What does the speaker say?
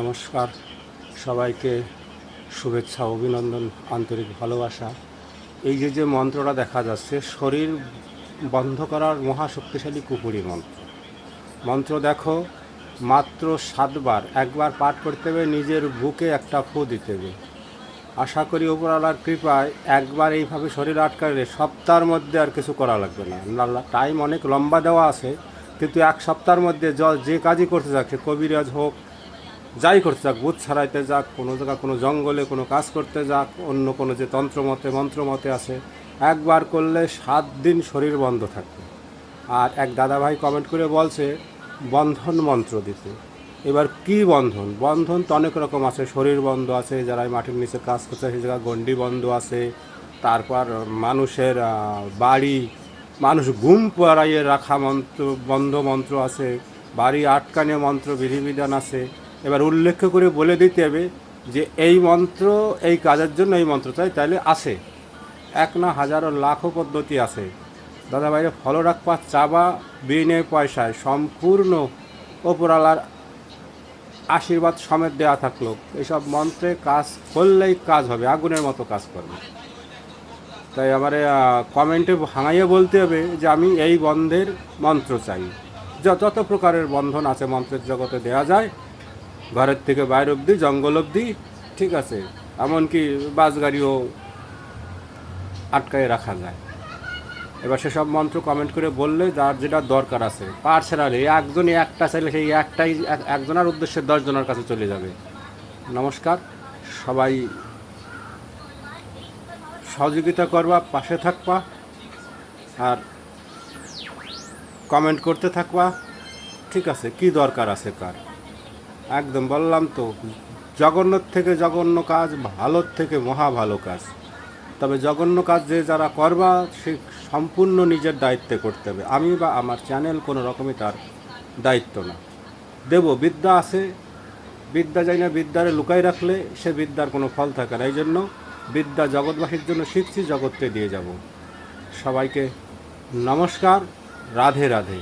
নমস্কার, সবাইকে শুভেচ্ছা, অভিনন্দন, আন্তরিক ভালোবাসা। এই যে মন্ত্রটা দেখা যাচ্ছে, শরীর বন্ধ করার মহাশক্তিশালী কুপুরি মন্ত্র। মন্ত্র দেখো, মাত্র 7 বার, একবার পাঠ করতে হবে, নিজের বুকে একটা ফু দিতে হবে। আশা করি উপরওয়ালার কৃপায় একবার এইভাবে শরীর আটকালে সপ্তাহের মধ্যে আর কিছু করা লাগবে না। টাইম অনেক লম্বা দেওয়া আছে, কিন্তু এক সপ্তাহের মধ্যে যে কাজই করতে যাক, সে কবিরাজ হোক, যাই করতে যাক, ভূত ছাড়াইতে যাক, কোনো জায়গা কোনো জঙ্গলে কোনো কাজ করতে যাক, অন্য কোনো যে মন্ত্রমতে আছে, একবার করলে 7 দিন শরীর বন্ধ থাকবে। আর এক দাদাভাই কমেন্ট করে বলছে বন্ধন মন্ত্র দিতে। এবার কি বন্ধন? বন্ধন তো অনেক রকম আছে। শরীর বন্ধ আছে, যারা মাটির নিচে কাজ করছে সেই জায়গায় গণ্ডি বন্ধ আছে। তারপর মানুষের বাড়ি, মানুষ ঘুম পড়াইয়ে রাখা বন্ধ মন্ত্র আছে। বাড়ি আটকানো মন্ত্র বিধিবিধান আছে। এবার উল্লেখ করে বলে দিতে হবে যে এই মন্ত্র এই কাজের জন্য এই মন্ত্র চাই, তাইলে আছে। এক না হাজারো লাখো পদ্ধতি আছে। দাদা ভাইরা ফলো রাখবা, চাবা বিনে পয়সায়, সম্পূর্ণ ওপরালার আশীর্বাদ সমেত দেওয়া থাকলো। এইসব মন্ত্রে কাজ করলেই কাজ হবে, আগুনের মতো কাজ করবে। তাই আমার কমেন্টে ভাঙাইয়ে বলতে হবে যে আমি এই বন্ধের মন্ত্র চাই। যত প্রকারের বন্ধন আছে মন্ত্রের জগতে দেয়া যায়, ঘরের থেকে বাইরে অবধি, জঙ্গল অবধি, ঠিক আছে, এমনকি বাস গাড়িও আটকায় রাখা যায়। এবার সেসব মন্ত্র কমেন্ট করে বললে যার যেটা দরকার আছে, পার্সোনালি একজনই একটা চাইলে সেই একটাই একজনের উদ্দেশ্যে 10 জনের কাছে চলে যাবে। নমস্কার, সবাই সহযোগিতা করবা, পাশে থাকবা, আর কমেন্ট করতে থাকবা। ঠিক আছে, কি দরকার আছে কার? একদম বললাম তো, জঘন্য থেকে জঘন্য কাজ, ভালোর থেকে মহা ভালো কাজ। তবে জঘন্য কাজ যে যারা করবা, সে সম্পূর্ণ নিজের দায়িত্বে করতে হবে। আমি বা আমার চ্যানেল কোনো রকমই তার দায়িত্ব না। দেব বিদ্যা আছে, বিদ্যা যাই না বিদ্যারে লুকাই রাখলে সে বিদ্যার কোনো ফল থাকে না। এই জন্য বিদ্যা জগৎবাসীর জন্য শিখছি, জগৎকে দিয়ে যাব। সবাইকে নমস্কার, রাধে রাধে।